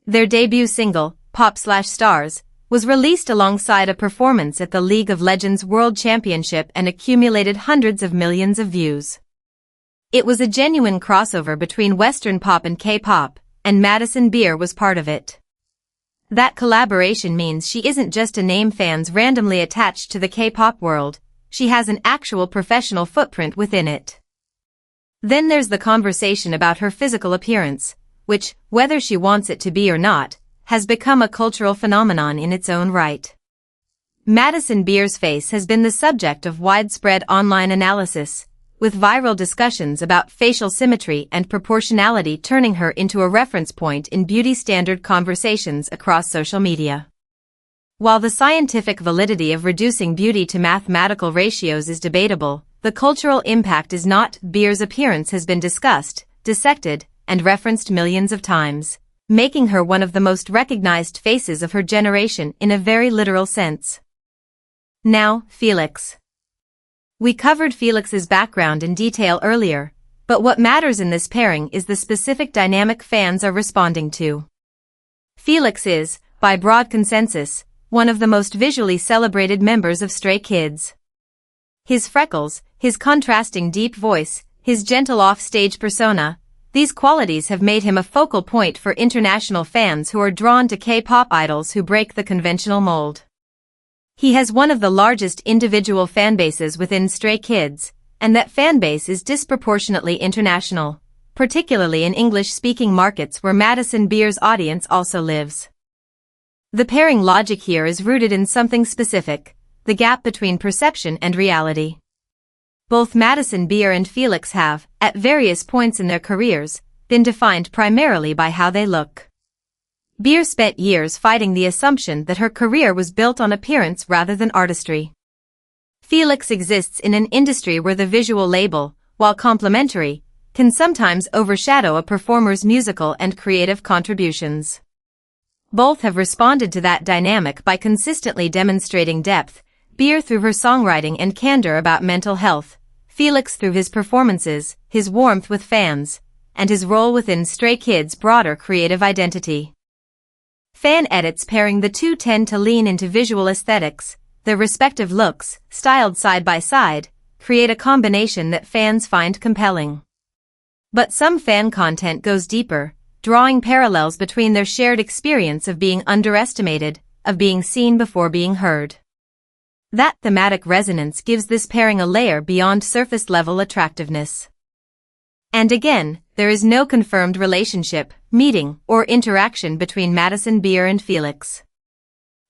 Their debut single, Pop/Stars, was released alongside a performance at the League of Legends World Championship and accumulated hundreds of millions of views. It was a genuine crossover between Western pop and K-pop, and Madison Beer was part of it. That collaboration means she isn't just a name fans randomly attached to the K-pop world, she has an actual professional footprint within it. Then there's the conversation about her physical appearance, which, whether she wants it to be or not, has become a cultural phenomenon in its own right. Madison Beer's face has been the subject of widespread online analysis, with viral discussions about facial symmetry and proportionality turning her into a reference point in beauty standard conversations across social media. While the scientific validity of reducing beauty to mathematical ratios is debatable, the cultural impact is not. Beer's appearance has been discussed, dissected, and referenced millions of times, making her one of the most recognized faces of her generation in a very literal sense. Now, Felix. We covered Felix's background in detail earlier, but what matters in this pairing is the specific dynamic fans are responding to. Felix is, by broad consensus, one of the most visually celebrated members of Stray Kids. His freckles, his contrasting deep voice, his gentle off-stage persona, these qualities have made him a focal point for international fans who are drawn to K-pop idols who break the conventional mold. He has one of the largest individual fanbases within Stray Kids, and that fanbase is disproportionately international, particularly in English-speaking markets where Madison Beer's audience also lives. The pairing logic here is rooted in something specific: the gap between perception and reality. Both Madison Beer and Felix have, at various points in their careers, been defined primarily by how they look. Beer spent years fighting the assumption that her career was built on appearance rather than artistry. Felix exists in an industry where the visual label, while complementary, can sometimes overshadow a performer's musical and creative contributions. Both have responded to that dynamic by consistently demonstrating depth, Beer through her songwriting and candor about mental health, Felix through his performances, his warmth with fans, and his role within Stray Kids' broader creative identity. Fan edits pairing the two tend to lean into visual aesthetics. Their respective looks, styled side by side, create a combination that fans find compelling. But some fan content goes deeper, drawing parallels between their shared experience of being underestimated, of being seen before being heard. That thematic resonance gives this pairing a layer beyond surface-level attractiveness. And again, there is no confirmed relationship, meeting, or interaction between Madison Beer and Felix.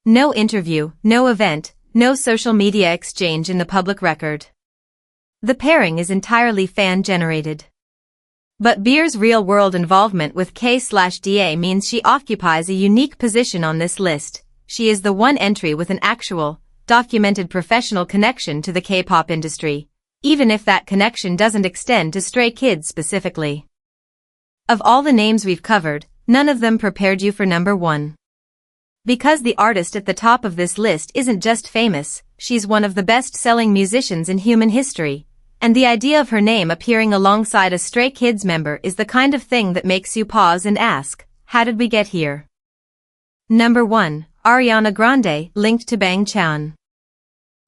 No interview, no event, no social media exchange in the public record. The pairing is entirely fan-generated. But Beer's real-world involvement with K/DA means she occupies a unique position on this list. She is the one entry with an actual, documented professional connection to the K-pop industry, even if that connection doesn't extend to Stray Kids specifically. Of all the names we've covered, none of them prepared you for number one. Because the artist at the top of this list isn't just famous, she's one of the best-selling musicians in human history, and the idea of her name appearing alongside a Stray Kids member is the kind of thing that makes you pause and ask, how did we get here? Number 1, Ariana Grande, linked to Bang Chan.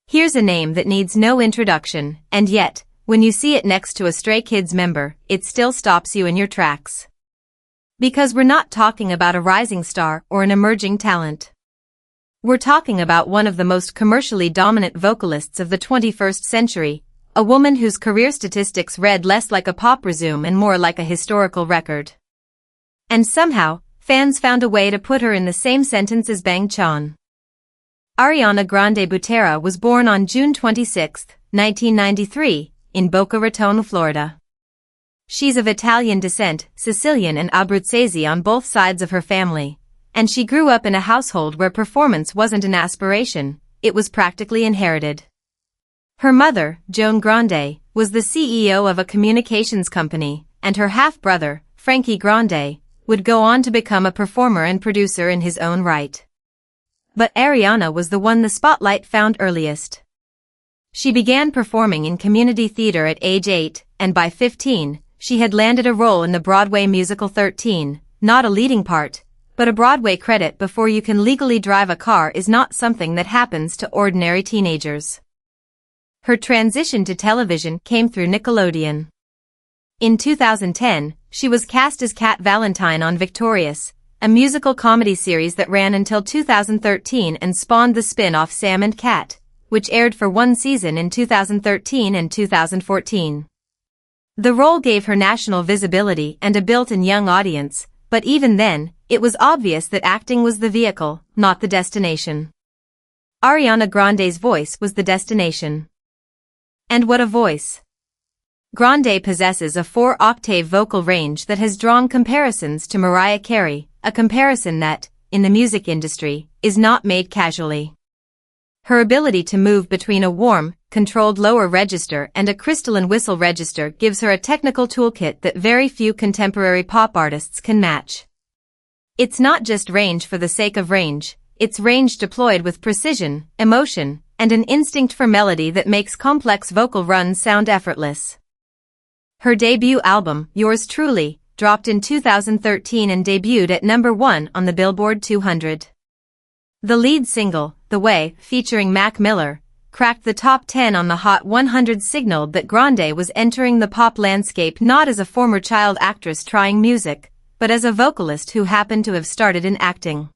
Here's a name that needs no introduction, and yet, when you see it next to a Stray Kids member, it still stops you in your tracks. Because we're not talking about a rising star or an emerging talent. We're talking about one of the most commercially dominant vocalists of the 21st century, a woman whose career statistics read less like a pop resume and more like a historical record. And somehow, fans found a way to put her in the same sentence as Bang Chan. Ariana Grande Butera was born on June 26, 1993, in Boca Raton, Florida. She's of Italian descent, Sicilian and Abruzzese on both sides of her family, and she grew up in a household where performance wasn't an aspiration, it was practically inherited. Her mother, Joan Grande, was the CEO of a communications company, and her half-brother, Frankie Grande, would go on to become a performer and producer in his own right. But Ariana was the one the spotlight found earliest. She began performing in community theater at age 8, and by 15, she had landed a role in the Broadway musical 13, not a leading part, but a Broadway credit before you can legally drive a car is not something that happens to ordinary teenagers. Her transition to television came through Nickelodeon. In 2010, she was cast as Kat Valentine on Victorious, a musical comedy series that ran until 2013 and spawned the spin-off Sam and Cat, which aired for one season in 2013 and 2014. The role gave her national visibility and a built-in young audience, but even then, it was obvious that acting was the vehicle, not the destination. Ariana Grande's voice was the destination. And what a voice! Grande possesses a 4-octave vocal range that has drawn comparisons to Mariah Carey, a comparison that, in the music industry, is not made casually. Her ability to move between a warm, controlled lower register and a crystalline whistle register gives her a technical toolkit that very few contemporary pop artists can match. It's not just range for the sake of range, it's range deployed with precision, emotion, and an instinct for melody that makes complex vocal runs sound effortless. Her debut album, Yours Truly, dropped in 2013 and debuted at number 1 on the Billboard 200. The lead single, The Way, featuring Mac Miller, cracked the top 10 on the Hot 100, signaled that Grande was entering the pop landscape not as a former child actress trying music, but as a vocalist who happened to have started in acting.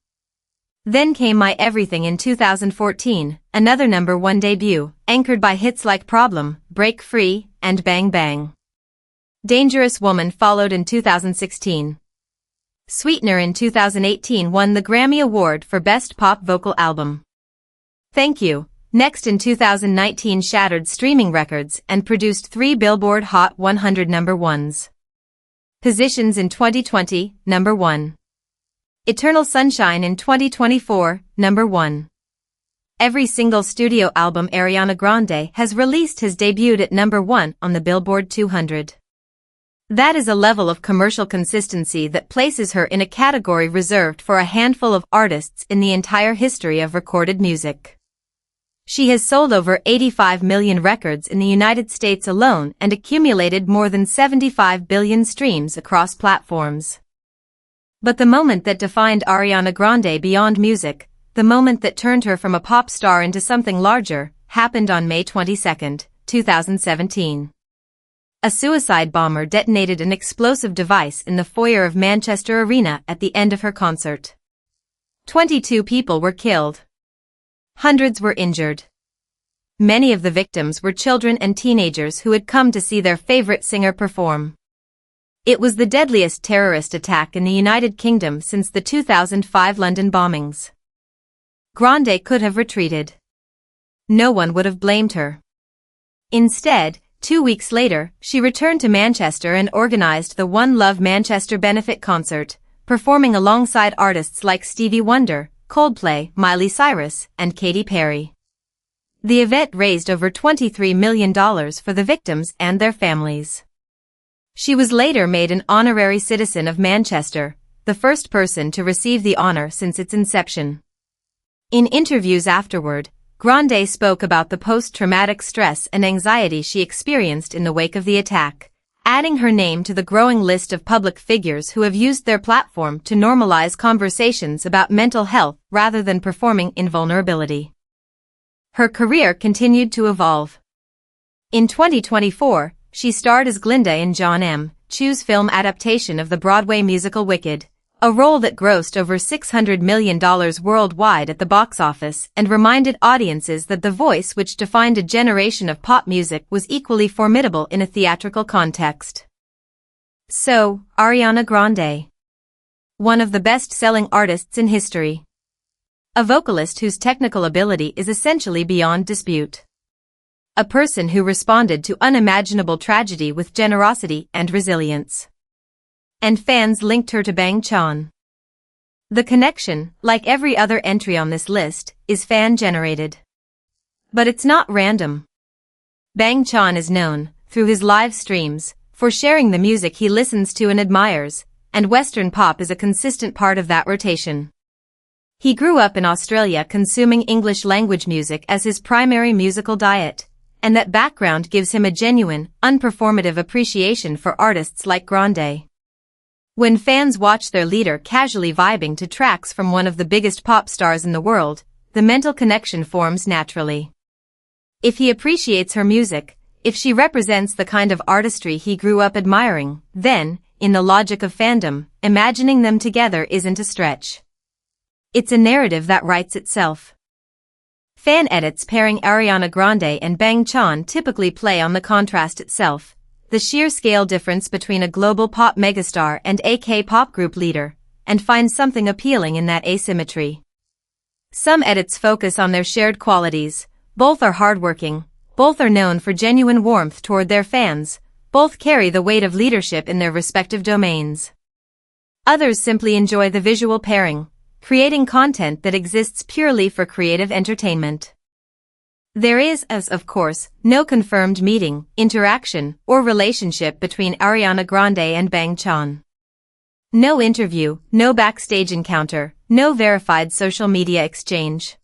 Then came My Everything in 2014, another number 1 debut, anchored by hits like Problem, Break Free, and Bang Bang. Dangerous Woman followed in 2016. Sweetener in 2018 won the Grammy Award for Best Pop Vocal Album. Thank You, next in 2019 shattered streaming records and produced 3 Billboard Hot 100 number 1s. Positions in 2020, number 1. Eternal Sunshine in 2024, number 1. Every single studio album Ariana Grande has released has debuted at number 1 on the Billboard 200. That is a level of commercial consistency that places her in a category reserved for a handful of artists in the entire history of recorded music. She has sold over 85 million records in the United States alone and accumulated more than 75 billion streams across platforms. But the moment that defined Ariana Grande beyond music, the moment that turned her from a pop star into something larger, happened on May 22, 2017. A suicide bomber detonated an explosive device in the foyer of Manchester Arena at the end of her concert. 22 people were killed. Hundreds were injured. Many of the victims were children and teenagers who had come to see their favorite singer perform. It was the deadliest terrorist attack in the United Kingdom since the 2005 London bombings. Grande could have retreated. No one would have blamed her. Instead, 2 weeks later, she returned to Manchester and organized the One Love Manchester benefit concert, performing alongside artists like Stevie Wonder, Coldplay, Miley Cyrus, and Katy Perry. The event raised over $23 million for the victims and their families. She was later made an honorary citizen of Manchester, the first person to receive the honor since its inception. In interviews afterward, Grande spoke about the post-traumatic stress and anxiety she experienced in the wake of the attack, adding her name to the growing list of public figures who have used their platform to normalize conversations about mental health rather than performing in vulnerability. Her career continued to evolve. In 2024, she starred as Glinda in John M. Chu's film adaptation of the Broadway musical Wicked, a role that grossed over $600 million worldwide at the box office and reminded audiences that the voice which defined a generation of pop music was equally formidable in a theatrical context. So, Ariana Grande. One of the best-selling artists in history. A vocalist whose technical ability is essentially beyond dispute. A person who responded to unimaginable tragedy with generosity and resilience. And fans linked her to Bang Chan. The connection, like every other entry on this list, is fan-generated. But it's not random. Bang Chan is known, through his live streams, for sharing the music he listens to and admires, and Western pop is a consistent part of that rotation. He grew up in Australia consuming English-language music as his primary musical diet, and that background gives him a genuine, unperformative appreciation for artists like Grande. When fans watch their leader casually vibing to tracks from one of the biggest pop stars in the world, the mental connection forms naturally. If he appreciates her music, if she represents the kind of artistry he grew up admiring, then, in the logic of fandom, imagining them together isn't a stretch. It's a narrative that writes itself. Fan edits pairing Ariana Grande and Bang Chan typically play on the contrast itself, the sheer scale difference between a global pop megastar and a K-pop group leader, and find something appealing in that asymmetry. Some edits focus on their shared qualities, both are hardworking, both are known for genuine warmth toward their fans, both carry the weight of leadership in their respective domains. Others simply enjoy the visual pairing, creating content that exists purely for creative entertainment. There is, as of course, no confirmed meeting, interaction, or relationship between Ariana Grande and Bang Chan. No interview, no backstage encounter, no verified social media exchange.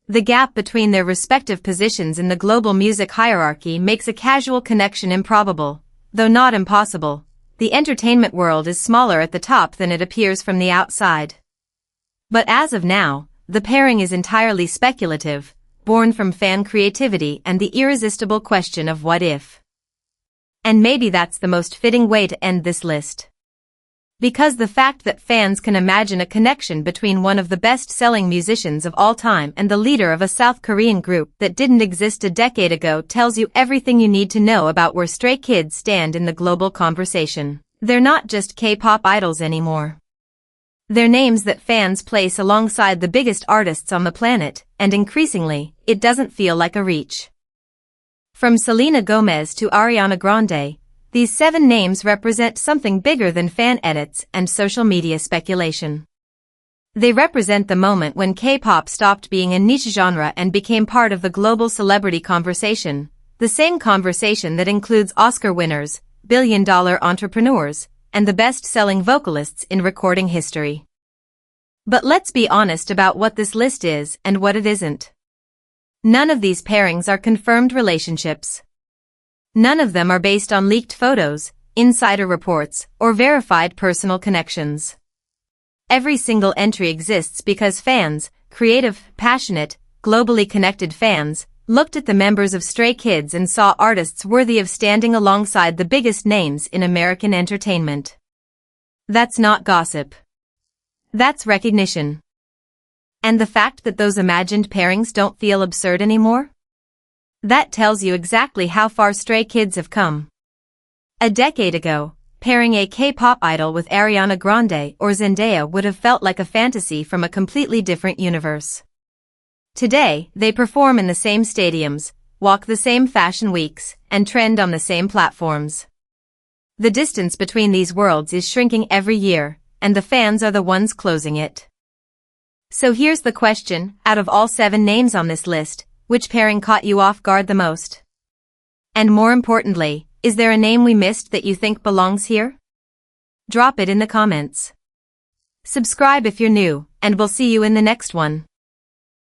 The gap between their respective positions in the global music hierarchy makes a casual connection improbable, though not impossible. The entertainment world is smaller at the top than it appears from the outside. But as of now, the pairing is entirely speculative, born from fan creativity and the irresistible question of what if. And maybe that's the most fitting way to end this list. Because the fact that fans can imagine a connection between one of the best-selling musicians of all time and the leader of a South Korean group that didn't exist a decade ago tells you everything you need to know about where Stray Kids stand in the global conversation. They're not just K-pop idols anymore. They're names that fans place alongside the biggest artists on the planet, and increasingly, it doesn't feel like a reach. From Selena Gomez to Ariana Grande, these 7 names represent something bigger than fan edits and social media speculation. They represent the moment when K-pop stopped being a niche genre and became part of the global celebrity conversation, the same conversation that includes Oscar winners, billion-dollar entrepreneurs, and the best-selling vocalists in recording history. But let's be honest about what this list is and what it isn't. None of these pairings are confirmed relationships. None of them are based on leaked photos, insider reports, or verified personal connections. Every single entry exists because fans, creative, passionate, globally connected fans, looked at the members of Stray Kids and saw artists worthy of standing alongside the biggest names in American entertainment. That's not gossip. That's recognition. And the fact that those imagined pairings don't feel absurd anymore? That tells you exactly how far Stray Kids have come. A decade ago, pairing a K-pop idol with Ariana Grande or Zendaya would have felt like a fantasy from a completely different universe. Today, they perform in the same stadiums, walk the same fashion weeks, and trend on the same platforms. The distance between these worlds is shrinking every year, and the fans are the ones closing it. So here's the question, out of all 7 names on this list, which pairing caught you off guard the most? And more importantly, is there a name we missed that you think belongs here? Drop it in the comments. Subscribe if you're new, and we'll see you in the next one.